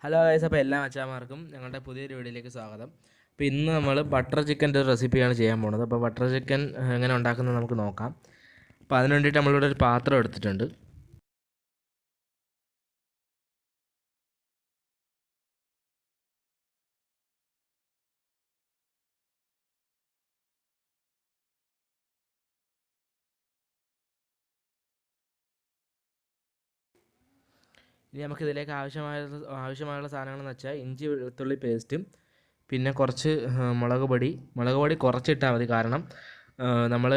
Hello guys, അപ്പോൾ എല്ലാ അച്ചാമാർക്കും ഞങ്ങളുടെ പുതിയൊരു വീഡിയോയിലേക്ക് സ്വാഗതം. അപ്പോൾ ഇന്ന് നമ്മൾ ബട്ടർ ചിക്കൻ്റെ ഒരു റെസിപ്പിയാണ് ചെയ്യാൻ പോകുന്നത്. അപ്പോൾ ബട്ടർ ചിക്കൻ എങ്ങനെ ഉണ്ടാക്കുന്നത് നമുക്ക് നോക്കാം. അപ്പോൾ അതിന് വേണ്ടിയിട്ട് നമ്മളിവിടെ ഒരു പാത്രം എടുത്തിട്ടുണ്ട്. ഇനി നമുക്കിതിലേക്ക് ആവശ്യമായുള്ള സാധനങ്ങളെന്ന് വെച്ചാൽ ഇഞ്ചി വെളുത്തുള്ളി പേസ്റ്റും, പിന്നെ കുറച്ച് മുളക് പൊടി കുറച്ചിട്ടാൽ മതി. കാരണം നമ്മൾ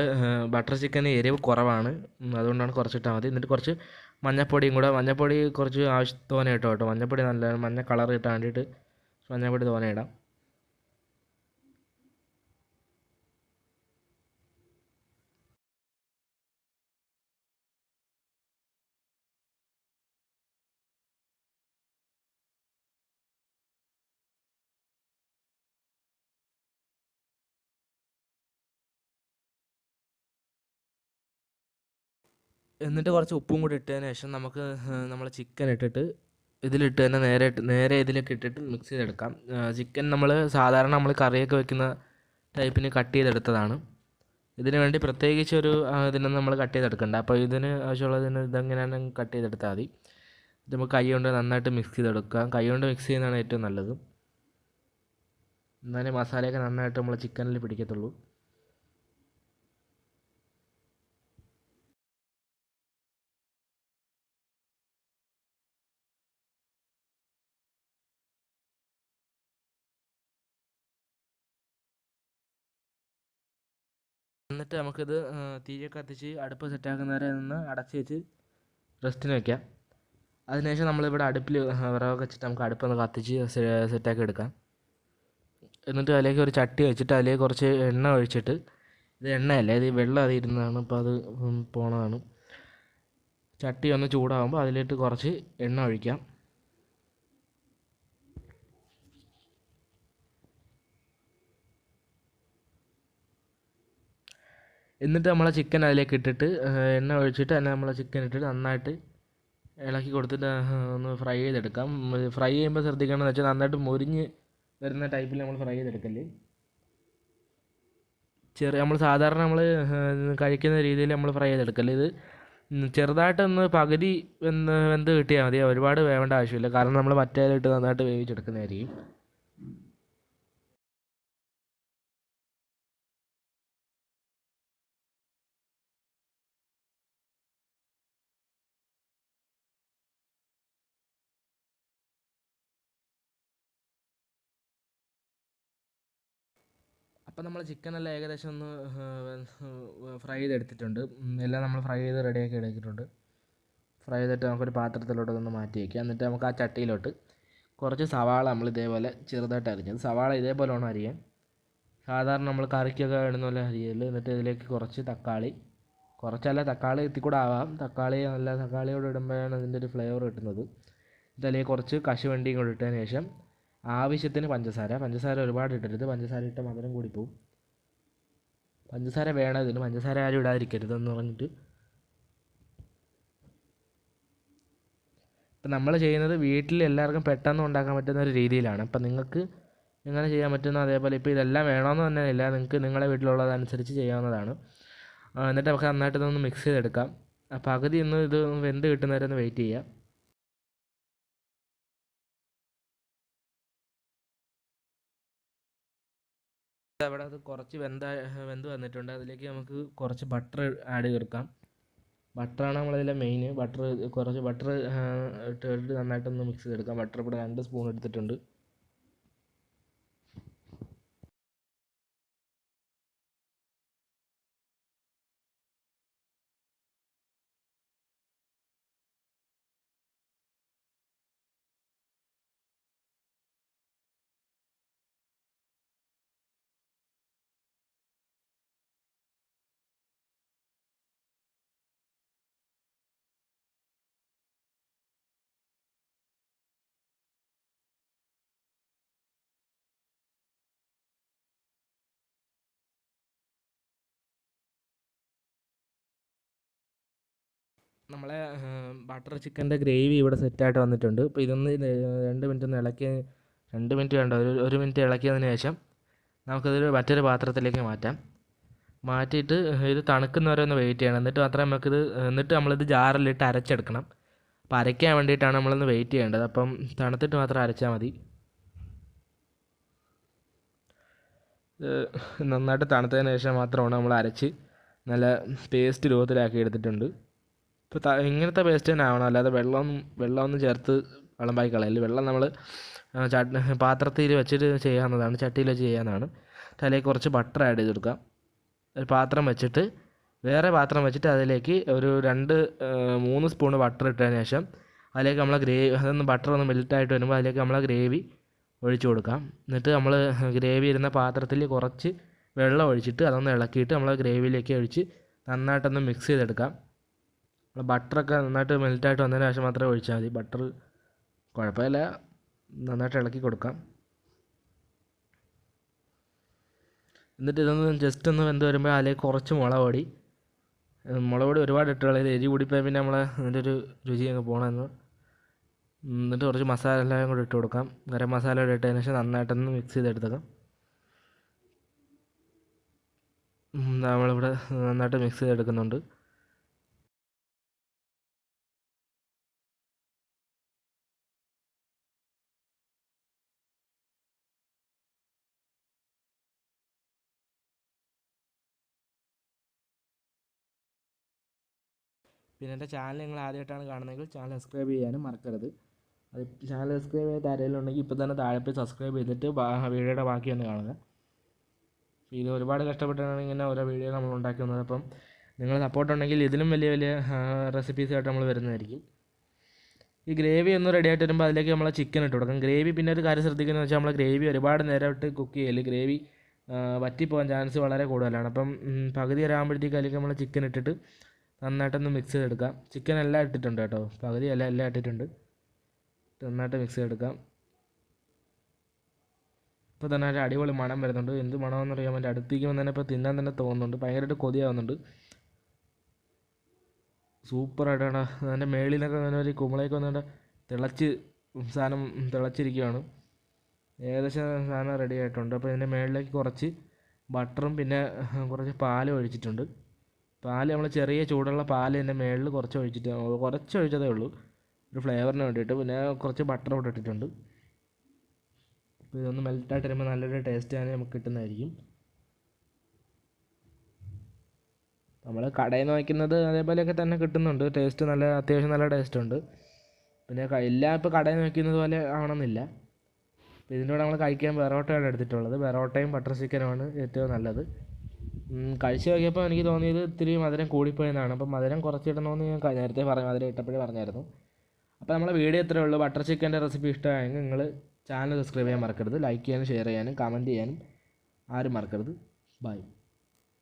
ബട്ടർ ചിക്കന് എരിവ് കുറവാണ്, അതുകൊണ്ടാണ് കുറച്ചിട്ടാൽ മതി. എന്നിട്ട് കുറച്ച് മഞ്ഞൾപ്പൊടി കുറച്ച് തോനെ ഇട്ടോ കേട്ടോ. മഞ്ഞൾപ്പൊടി നല്ല മഞ്ഞ കളർ കിട്ടാൻ വേണ്ടിയിട്ട് മഞ്ഞൾപ്പൊടി തോനെ ഇടാം. എന്നിട്ട് കുറച്ച് ഉപ്പും കൂടി ഇട്ടതിന് ശേഷം നമുക്ക് നമ്മൾ ചിക്കൻ ഇട്ടിട്ട് ഇതിലിട്ട് തന്നെ നേരെ ഇതിലേക്ക് ഇട്ടിട്ട് മിക്സ് ചെയ്തെടുക്കാം. ചിക്കൻ സാധാരണ നമ്മൾ കറിയൊക്കെ വെക്കുന്ന ടൈപ്പിന് കട്ട് ചെയ്തെടുത്തതാണ്. ഇതിന് വേണ്ടി പ്രത്യേകിച്ച് ഇതിനൊന്നും നമ്മൾ കട്ട് ചെയ്തെടുക്കണ്ട. അപ്പോൾ ഇതിന് ആവശ്യമുള്ളതിന് ഇതെങ്ങനെയാണ് കട്ട് ചെയ്തെടുത്താൽ മതി. ഇത് നമുക്ക് കൈ കൊണ്ട് നന്നായിട്ട് മിക്സ് ചെയ്തെടുക്കാം. കൈ കൊണ്ട് മിക്സ് ചെയ്യുന്നതാണ് ഏറ്റവും നല്ലത്. എന്നാലേ മസാലയൊക്കെ നന്നായിട്ട് നമ്മൾ ചിക്കനിൽ പിടിക്കത്തുള്ളൂ. എന്നിട്ട് നമുക്കിത് തീയൊക്കെ കത്തിച്ച് അടുപ്പ് സെറ്റാക്കുന്നവരെ നിന്ന് അടച്ച് വെച്ച് റെസ്റ്റിന് വയ്ക്കാം. അതിനുശേഷം നമ്മളിവിടെ അടുപ്പിൽ വിറകൊക്കെ വെച്ചിട്ട് നമുക്ക് അടുപ്പൊന്ന് കത്തിച്ച് സെറ്റാക്കി എടുക്കാം. എന്നിട്ട് അതിലേക്ക് ഒരു ചട്ടി വെച്ചിട്ട് അതിലേക്ക് കുറച്ച് എണ്ണ ഒഴിച്ചിട്ട്, ഇത് എണ്ണയല്ല, ഇത് വെള്ളം അത് ഇരുന്നതാണ്, അപ്പോൾ അത് പോണതാണ്. ചട്ടി ഒന്ന് ചൂടാകുമ്പോൾ അതിലേക്ക് കുറച്ച് എണ്ണ ഒഴിക്കാം. എന്നിട്ട് നമ്മളെ ചിക്കൻ അതിലേക്ക് ഇട്ടിട്ട് എണ്ണ ഒഴിച്ചിട്ട് തന്നെ നമ്മളെ ചിക്കൻ ഇട്ടിട്ട് നന്നായിട്ട് ഇളക്കി കൊടുത്തിട്ട് ഒന്ന് ഫ്രൈ ചെയ്തെടുക്കാം. ഫ്രൈ ചെയ്യുമ്പോൾ ശ്രദ്ധിക്കണമെന്ന് വെച്ചാൽ നന്നായിട്ട് മുരിഞ്ഞ് വരുന്ന ടൈപ്പിൽ നമ്മൾ ഫ്രൈ ചെയ്തെടുക്കല്ലേ. നമ്മൾ സാധാരണ കഴിക്കുന്ന രീതിയിൽ നമ്മൾ ഫ്രൈ ചെയ്തെടുക്കല്ലേ. ഇത് ചെറുതായിട്ടൊന്ന് പകുതി വെന്ത് കിട്ടിയാൽ മതി. ഒരുപാട് വേവേണ്ട ആവശ്യമില്ല, കാരണം നമ്മൾ മറ്റേതിലിട്ട് നന്നായിട്ട് വേവിച്ചെടുക്കുന്നതായിരിക്കും. അപ്പം നമ്മൾ ചിക്കനെല്ലാം ഏകദേശം ഒന്ന് ഫ്രൈ ചെയ്തെടുത്തിട്ടുണ്ട്. എല്ലാം നമ്മൾ ഫ്രൈ ചെയ്ത് റെഡിയാക്കി എടുത്തിട്ടുണ്ട്. ഫ്രൈ ചെയ്തിട്ട് നമുക്കൊരു പാത്രത്തിലോട്ട് ഒന്ന് മാറ്റി വയ്ക്കാം. എന്നിട്ട് നമുക്ക് ആ ചട്ടിയിലോട്ട് കുറച്ച് സവാള നമ്മൾ ഇതേപോലെ ചെറുതായിട്ട് അരിഞ്ഞത്, സവാള ഇതേപോലെ വേണം അരിയാൻ. സാധാരണ നമ്മൾ കറിക്കൊക്കെ ഇടുന്ന പോലെ അരിയൽ. എന്നിട്ട് ഇതിലേക്ക് കുറച്ച് തക്കാളി, കുറച്ചല്ല, തക്കാളി എത്തിക്കൂടെ ആവാം. തക്കാളിയോട് ഇടുമ്പോഴാണ് ഇതിൻ്റെ ഒരു ഫ്ലേവർ കിട്ടുന്നത്. ഇതിലേക്ക് കുറച്ച് കശുവണ്ടിയും കൂടി ഇട്ടതിന് ശേഷം ആവശ്യത്തിന് പഞ്ചസാര ഒരുപാട് ഇട്ടരുത്. പഞ്ചസാര ഇട്ട മധുരം കൂടിപ്പോവും. പഞ്ചസാര വേണം ഇതിന്, പഞ്ചസാര ആരും ഇടാതിരിക്കരുതെന്ന് പറഞ്ഞിട്ട്. ഇപ്പം നമ്മൾ ചെയ്യുന്നത് വീട്ടിൽ എല്ലാവർക്കും പെട്ടെന്ന് ഉണ്ടാക്കാൻ പറ്റുന്ന ഒരു രീതിയിലാണ്. അപ്പം നിങ്ങൾക്ക് എങ്ങനെ ചെയ്യാൻ പറ്റുന്നോ അതേപോലെ. ഇപ്പോൾ ഇതെല്ലാം വേണമെന്ന് തന്നെ ഇല്ല, നിങ്ങൾക്ക് നിങ്ങളുടെ വീട്ടിലുള്ളതനുസരിച്ച് ചെയ്യാവുന്നതാണ്. എന്നിട്ട് നമുക്ക് നന്നായിട്ട് ഇതൊന്ന് മിക്സ് ചെയ്തെടുക്കാം. പകുതി ഇത് വെന്ത് കിട്ടുന്നവരെ ഒന്ന് വെയിറ്റ് ചെയ്യാം. അവിടെ അത് കുറച്ച് വെന്ത് വന്നിട്ടുണ്ട്. അതിലേക്ക് നമുക്ക് കുറച്ച് ബട്ടർ ആഡ് ചെയ്തെടുക്കാം. ബട്ടറാണ് നമ്മളതിലെ മെയിൻ. കുറച്ച് ബട്ടർ ഇട്ടിട്ട് നന്നായിട്ടൊന്ന് മിക്സ് ചെയ്തെടുക്കാം. ബട്ടർ ഇവിടെ 2 സ്പൂൺ എടുത്തിട്ടുണ്ട്. നമ്മളെ ബട്ടർ ചിക്കൻ്റെ ഗ്രേവി ഇവിടെ സെറ്റായിട്ട് വന്നിട്ടുണ്ട്. അപ്പോൾ ഇതൊന്ന് 2 മിനിറ്റ് ഒന്ന് ഇളക്കി, 2 മിനിറ്റ് വേണ്ട, ഒരു മിനിറ്റ് ഇളക്കിയതിന് ശേഷം നമുക്കതൊരു മറ്റൊരു പാത്രത്തിലേക്ക് മാറ്റിയിട്ട് ഇത് തണുക്കുന്നവരെ ഒന്ന് വെയിറ്റ് ചെയ്യണം. എന്നിട്ട് നമ്മളിത് ജാറിലിട്ട് അരച്ചെടുക്കണം. അപ്പോൾ അരയ്ക്കാൻ വേണ്ടിയിട്ടാണ് നമ്മളൊന്ന് വെയിറ്റ് ചെയ്യേണ്ടത്. അപ്പം തണുത്തിട്ട് മാത്രം അരച്ചാൽ മതി. നന്നായിട്ട് തണുത്തതിന് ശേഷം മാത്രമാണ് നമ്മൾ അരച്ച് നല്ല പേസ്റ്റ് രൂപത്തിലാക്കി എടുത്തിട്ടുണ്ട്. ഇപ്പോൾ ഇങ്ങനത്തെ പേസ്റ്റ് തന്നെ ആവണം, അല്ലാതെ വെള്ളമൊന്നും ചേർത്ത് വിളമ്പായി കളയല്ല. വെള്ളം നമ്മൾ പാത്രത്തിൽ വെച്ചിട്ട് ചെയ്യാവുന്നതാണ്, ചട്ടിയിൽ വെച്ച് ചെയ്യാവുന്നതാണ്. അതിലേക്ക് കുറച്ച് ബട്ടർ ആഡ് ചെയ്ത് കൊടുക്കാം. ഒരു വേറെ പാത്രം വെച്ചിട്ട് അതിലേക്ക് ഒരു 3 സ്പൂണ് ബട്ടർ ഇട്ടതിന് ശേഷം അതിലേക്ക് നമ്മൾ ബട്ടർ ഒന്ന് മെൽറ്റായിട്ട് വരുമ്പോൾ അതിലേക്ക് നമ്മൾ ഗ്രേവി ഒഴിച്ചു കൊടുക്കാം. എന്നിട്ട് നമ്മൾ ഗ്രേവി ഇരുന്ന പാത്രത്തിൽ കുറച്ച് വെള്ളം ഒഴിച്ചിട്ട് അതൊന്ന് ഇളക്കിയിട്ട് നമ്മൾ ഗ്രേവിയിലേക്ക് ഒഴിച്ച് നന്നായിട്ടൊന്ന് മിക്സ് ചെയ്തെടുക്കാം. ബട്ടറൊക്കെ നന്നായിട്ട് മെൽറ്റായിട്ട് വന്നതിന് ശേഷം മാത്രമേ ഒഴിച്ചാൽ മതി. ബട്ടർ കുഴപ്പമില്ല, നന്നായിട്ട് ഇളക്കി കൊടുക്കാം. എന്നിട്ട് ഇതൊന്ന് ജസ്റ്റ് ഒന്ന് വെന്ത് വരുമ്പോൾ അതിലേക്ക് കുറച്ച് മുളക് പൊടി ഒരുപാട് ഇട്ട് കളയത്, എരി കൂടിപ്പോയി പിന്നെ അതിൻ്റെ ഒരു രുചി അങ്ങ് പോകണമെന്ന്. എന്നിട്ട് കുറച്ച് മസാല എല്ലാം കൂടി ഇട്ട് കൊടുക്കാം. ഗരം മസാല കൂടി ഇട്ടതിന് ശേഷം നന്നായിട്ടൊന്ന് മിക്സ് ചെയ്തെടുത്തേക്കാം. നമ്മളിവിടെ നന്നായിട്ട് മിക്സ് ചെയ്തെടുക്കുന്നുണ്ട്. പിന്നെ എൻ്റെ ചാനൽ നിങ്ങൾ ആദ്യമായിട്ടാണ് കാണുന്നതെങ്കിൽ ചാനൽ സബ്സ്ക്രൈബ് ചെയ്യാനും മറക്കരുത്. അത് ചാനൽ സബ്സ്ക്രൈബ് ചെയ്ത ആരെങ്കിലും ഉണ്ടെങ്കിൽ ഇപ്പോൾ തന്നെ താഴെ പോയി സബ്സ്ക്രൈബ് ചെയ്തിട്ട് വീഡിയോയുടെ ബാക്കി ഒന്ന് കാണുക. ഇത് ഒരുപാട് കഷ്ടപ്പെട്ടാണ് ഇങ്ങനെ ഓരോ വീഡിയോ നമ്മൾ ഉണ്ടാക്കി വന്നത്. അപ്പം നിങ്ങൾ സപ്പോർട്ട് ഉണ്ടെങ്കിൽ ഇതിലും വലിയ വലിയ റെസിപ്പീസായിട്ട് നമ്മൾ വരുന്നതായിരിക്കും. ഈ ഗ്രേവി ഒന്ന് റെഡി ആയിട്ട് വരുമ്പോൾ അതിലേക്ക് നമ്മൾ ചിക്കൻ ഇട്ട് കൊടുക്കാം. ഗ്രേവി പിന്നെ ഒരു കാര്യം ശ്രദ്ധിക്കുന്നത് വെച്ചാൽ നമ്മൾ ഗ്രേവി ഒരുപാട് നേരം ഇട്ട് കുക്ക് ചെയ്യൽ, ഗ്രേവി വറ്റിപ്പോകാൻ ചാൻസ് വളരെ കൂടുതലാണ്. അപ്പം പകുതി വരാകുമ്പോഴത്തേക്ക് അതിലേക്ക് നമ്മൾ ചിക്കൻ ഇട്ടിട്ട് നന്നായിട്ടൊന്ന് മിക്സ് ചെയ്തെടുക്കാം. ചിക്കൻ എല്ലാം ഇട്ടിട്ടുണ്ട് കേട്ടോ, പകുതി എല്ലാം ഇട്ടിട്ടുണ്ട്. നന്നായിട്ട് മിക്സ് ചെയ്തെടുക്കാം. ഇപ്പോൾ തന്നെ ഒരു അടിപൊളി മണം വരുന്നുണ്ട്. എന്ത് മണമെന്ന് അറിയാൻ വേണ്ടി അടുത്തേക്ക് വന്നതിനെ ഇപ്പോൾ തിന്നാൻ തന്നെ തോന്നുന്നുണ്ട്. ഭയങ്കരമായിട്ട് കൊതിയാവുന്നുണ്ട്. സൂപ്പറായിട്ടാണ് അതിൻ്റെ മേളിലൊക്കെ അങ്ങനെ ഒരു കുമ്പളയൊക്കെ വന്നിട്ട് സാധനം തിളച്ചിരിക്കുകയാണ്. ഏകദേശം സാധനം റെഡി ആയിട്ടുണ്ട്. അപ്പോൾ ഇതിൻ്റെ മേളിലേക്ക് കുറച്ച് ബട്ടറും പിന്നെ കുറച്ച് പാലും ഒഴിച്ചിട്ടുണ്ട്. പാൽ നമ്മൾ ചെറിയ ചൂടുള്ള പാൽ ഇതിൻ്റെ മേളിൽ കുറച്ച് ഒഴിച്ചതേ ഉള്ളൂ, ഒരു ഫ്ലേവറിന് വേണ്ടിയിട്ട്. പിന്നെ കുറച്ച് ബട്ടർ കൂടെ ഇട്ടിട്ടുണ്ട്. അപ്പോൾ ഇതൊന്ന് മെൽറ്റായിട്ട് വരുമ്പോൾ നല്ലൊരു ടേസ്റ്റ് നമുക്ക് കിട്ടുന്നതായിരിക്കും. നമ്മൾ കടയിൽ നിന്ന് വയ്ക്കുന്നത് അതേപോലെയൊക്കെ തന്നെ കിട്ടുന്നുണ്ട്. അത്യാവശ്യം നല്ല ടേസ്റ്റ് ഉണ്ട്. പിന്നെ എല്ലാം ഇപ്പോൾ കടയിൽ നിന്ന് വയ്ക്കുന്നത് പോലെ ആവണമെന്നില്ല. അപ്പോൾ ഇതിൻ്റെ കൂടെ നമ്മൾ കഴിക്കാൻ പെറോട്ടയാണ് എടുത്തിട്ടുള്ളത്. പെറോട്ടയും ബട്ടർ ചിക്കനുമാണ് ഏറ്റവും നല്ലത്. കഴിച്ച് നോക്കിയപ്പോൾ എനിക്ക് തോന്നിയത് ഇത്തിരി മധുരം കൂടിപ്പോയെന്നാണ്. അപ്പോൾ മധുരം കുറച്ചിടണമെന്ന് ഞാൻ നേരത്തെ മധുരം ഇട്ടപ്പോഴേ പറഞ്ഞായിരുന്നു. അപ്പോൾ നമ്മളെ വീഡിയോ ഇത്രയേ ഉള്ളൂ. ബട്ടർ ചിക്കൻ്റെ റെസിപ്പി ഇഷ്ടമായെങ്കിൽ നിങ്ങൾ ചാനൽ സബ്സ്ക്രൈബ് ചെയ്യാൻ മറക്കരുത്. ലൈക്ക് ചെയ്യാനും ഷെയർ ചെയ്യാനും കമൻറ്റ് ചെയ്യാനും ആരും മറക്കരുത്. ബൈ.